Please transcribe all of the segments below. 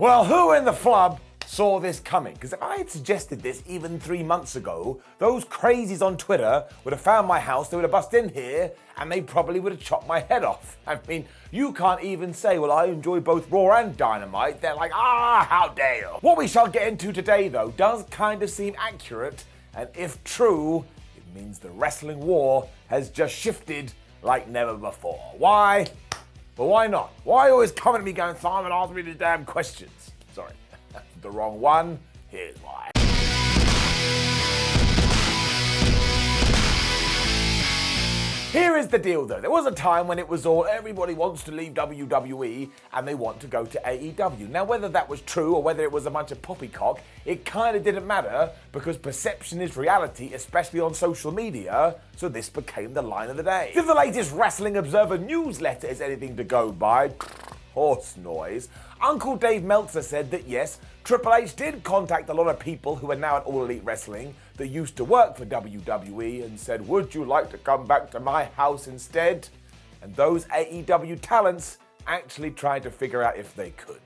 Well, who in the flub saw this coming? Because if I had suggested this even 3 months ago, those crazies on Twitter would have found my house, they would have bust in here, and they probably would have chopped my head off. I mean, you can't even say, well, I enjoy both Raw and Dynamite. They're like, how dare you. What we shall get into today, though, does kind of seem accurate, and if true, it means the wrestling war has just shifted like never before. Why? Well, why not? Why always coming at me going, Simon, ask me these damn questions? Sorry, the wrong one. Here's why. Here is the deal, though. There was a time when it was all, everybody wants to leave WWE and they want to go to AEW. Now, whether that was true or whether it was a bunch of poppycock, it kind of didn't matter because perception is reality, especially on social media, so this became the line of the day. If the latest Wrestling Observer newsletter is anything to go by, horse noise, Uncle Dave Meltzer said that yes, Triple H did contact a lot of people who are now at All Elite Wrestling that used to work for WWE and said, would you like to come back to my house instead? And those AEW talents actually tried to figure out if they could.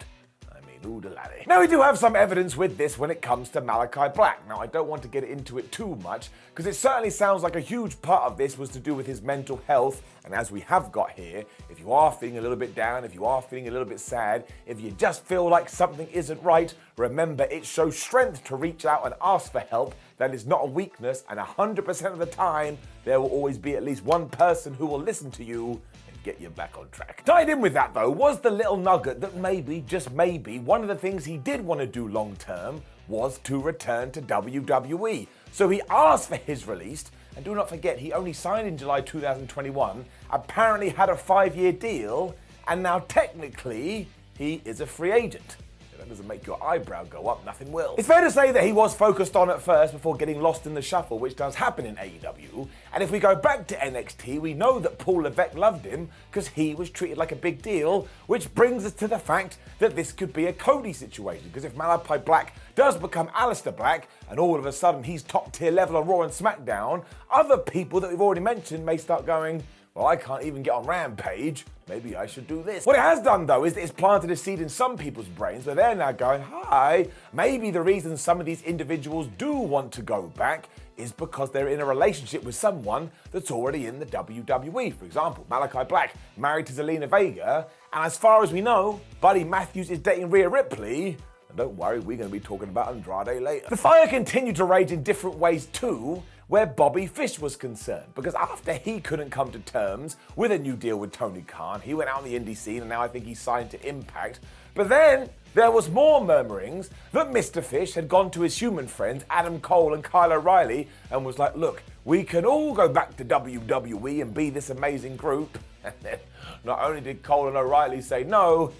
Oodalally. Now, we do have some evidence with this when it comes to Malachi Black. Now, I don't want to get into it too much, because it certainly sounds like a huge part of this was to do with his mental health, and as we have got here, if you are feeling a little bit down, if you are feeling a little bit sad, if you just feel like something isn't right, remember it shows strength to reach out and ask for help. That is not a weakness, and 100% of the time, there will always be at least one person who will listen to you get you back on track. Tied in with that, though, was the little nugget that maybe, just maybe, one of the things he did want to do long term was to return to WWE. So he asked for his release, and do not forget, he only signed in July 2021, apparently had a 5-year deal, and now technically, he is a free agent. That doesn't make your eyebrow go up, nothing will. It's fair to say that he was focused on at first before getting lost in the shuffle, which does happen in AEW. And if we go back to NXT, we know that Paul Levesque loved him because he was treated like a big deal, which brings us to the fact that this could be a Cody situation. Because if Malachi Black does become Aleister Black, and all of a sudden he's top tier level on Raw and SmackDown, other people that we've already mentioned may start going, well, I can't even get on Rampage. Maybe I should do this. What it has done, though, is it's planted a seed in some people's brains where they're now going, hi, maybe the reason some of these individuals do want to go back is because they're in a relationship with someone that's already in the WWE. For example, Malachi Black, married to Zelina Vega, and as far as we know, Buddy Matthews is dating Rhea Ripley. And don't worry, we're going to be talking about Andrade later. The fire continued to rage in different ways too, where Bobby Fish was concerned, because after he couldn't come to terms with a new deal with Tony Khan, he went out on the indie scene and now I think he's signed to Impact. But then there was more murmurings that Mr. Fish had gone to his human friends Adam Cole and Kyle O'Reilly and was like, look, we can all go back to WWE and be this amazing group. And then not only did Cole and O'Reilly say no,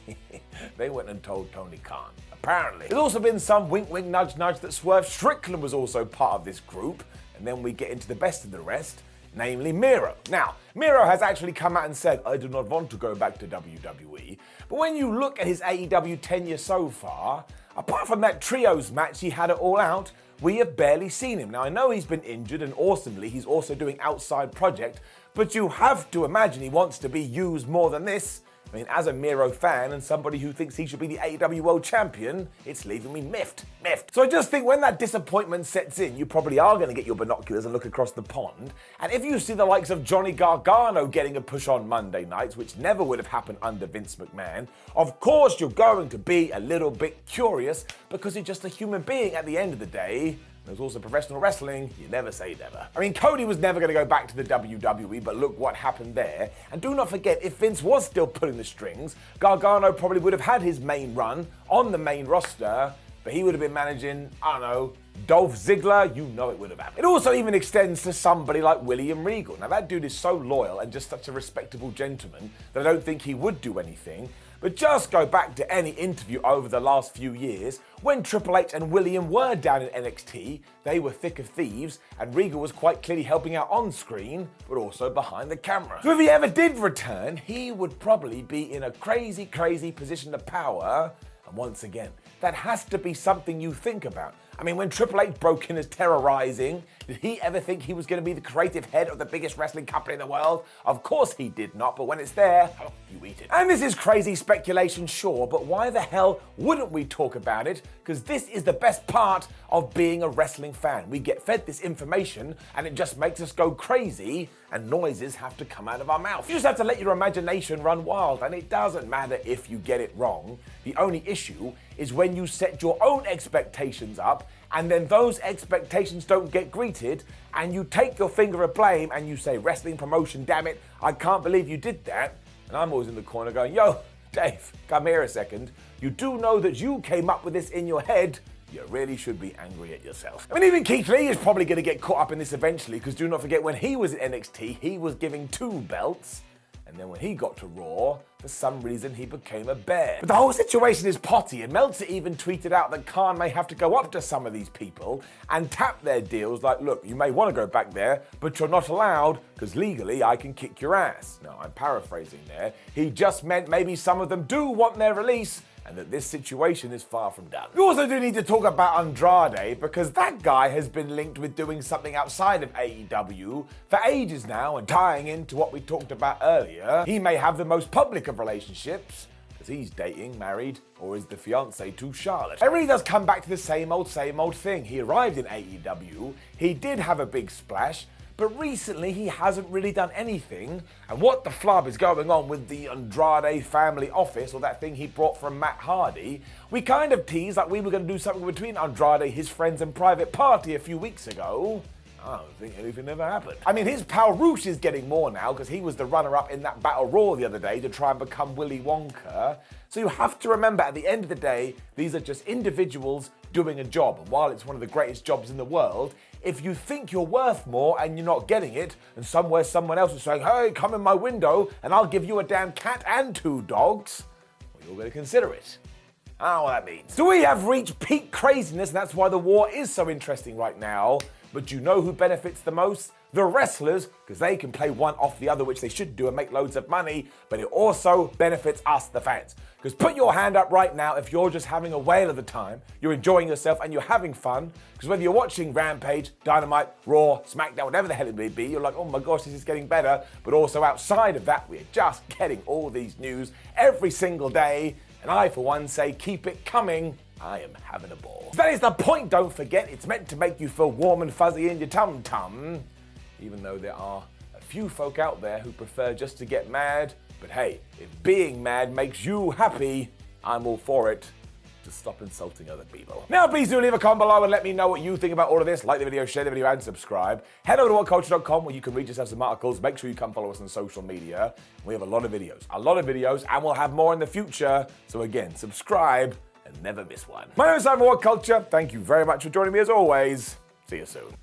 they went and told Tony Khan. Apparently. There's also been some wink wink nudge nudge that Swerve Strickland was also part of this group. And then we get into the best of the rest, namely Miro. Now, Miro has actually come out and said, I do not want to go back to WWE. But when you look at his AEW tenure so far, apart from that trios match he had it All Out, we have barely seen him. Now, I know he's been injured and awesomely, he's also doing outside project, but you have to imagine he wants to be used more than this. I mean, as a Miro fan and somebody who thinks he should be the AEW World Champion, it's leaving me miffed. So I just think when that disappointment sets in, you probably are going to get your binoculars and look across the pond. And if you see the likes of Johnny Gargano getting a push on Monday nights, which never would have happened under Vince McMahon, of course you're going to be a little bit curious because you're just a human being at the end of the day. There's also professional wrestling, you never say never. I mean, Cody was never going to go back to the WWE, but look what happened there. And do not forget, if Vince was still pulling the strings, Gargano probably would have had his main run on the main roster, but he would have been managing, I don't know, Dolph Ziggler, you know it would have happened. It also even extends to somebody like William Regal. Now that dude is so loyal and just such a respectable gentleman that I don't think he would do anything. But just go back to any interview over the last few years, when Triple H and William were down in NXT, they were thick of thieves, and Regal was quite clearly helping out on screen, but also behind the camera. So if he ever did return, he would probably be in a crazy, crazy position of power. And once again, that has to be something you think about. I mean, when Triple H broke in as terrorizing, did he ever think he was going to be the creative head of the biggest wrestling company in the world? Of course he did not, but when it's there, you eat it. And this is crazy speculation, sure, but why the hell wouldn't we talk about it? Because this is the best part of being a wrestling fan. We get fed this information and it just makes us go crazy and noises have to come out of our mouth. You just have to let your imagination run wild, and it doesn't matter if you get it wrong. The only issue is when you set your own expectations up and then those expectations don't get greeted and you take your finger of blame and you say, wrestling promotion, damn it, I can't believe you did that. And I'm always in the corner going, yo, Dave, come here a second. You do know that you came up with this in your head. You really should be angry at yourself. I mean, even Keith Lee is probably going to get caught up in this eventually, because do not forget, when he was at NXT, he was giving 2 belts. And then when he got to Raw, for some reason he became a bear. But the whole situation is potty, and Meltzer even tweeted out that Khan may have to go up to some of these people and tap their deals like, look, you may want to go back there, but you're not allowed, because legally I can kick your ass. Now, I'm paraphrasing there. He just meant maybe some of them do want their release, and that this situation is far from done. We also do need to talk about Andrade, because that guy has been linked with doing something outside of AEW for ages now, and tying into what we talked about earlier, he may have the most public of relationships, because he's dating, married, or is the fiance to Charlotte. It really does come back to the same old thing. He arrived in AEW, he did have a big splash, but recently he hasn't really done anything. And what the flub is going on with the Andrade family office, or that thing he brought from Matt Hardy, we kind of teased like we were going to do something between Andrade, his friends, and Private Party a few weeks ago. I don't think anything ever happened. I mean, his pal Roosh is getting more now, because he was the runner-up in that Battle Royal the other day to try and become Willy Wonka. So you have to remember, at the end of the day, these are just individuals doing a job. And while it's one of the greatest jobs in the world, if you think you're worth more and you're not getting it, and somewhere someone else is saying, hey, come in my window and I'll give you a damn cat and 2 dogs, well, you're going to consider it. I don't know what that means. So we have reached peak craziness, and that's why the war is so interesting right now. But you know who benefits the most? The wrestlers, because they can play one off the other, which they should do, and make loads of money. But it also benefits us, the fans. Because put your hand up right now if you're just having a whale of the time, you're enjoying yourself and you're having fun. Because whether you're watching Rampage, Dynamite, Raw, SmackDown, whatever the hell it may be, you're like, oh my gosh, this is getting better. But also outside of that, we're just getting all these news every single day. And I, for one, say keep it coming. I am having a ball. That is the point, don't forget. It's meant to make you feel warm and fuzzy in your tum-tum. Even though there are a few folk out there who prefer just to get mad. But hey, if being mad makes you happy, I'm all for it. Just stop insulting other people. Now, please do leave a comment below and let me know what you think about all of this. Like the video, share the video, and subscribe. Head over to whatculture.com where you can read yourself some articles. Make sure you come follow us on social media. We have a lot of videos, and we'll have more in the future. So again, subscribe and never miss one. My name is Simon What Culture. Thank you very much for joining me as always. See you soon.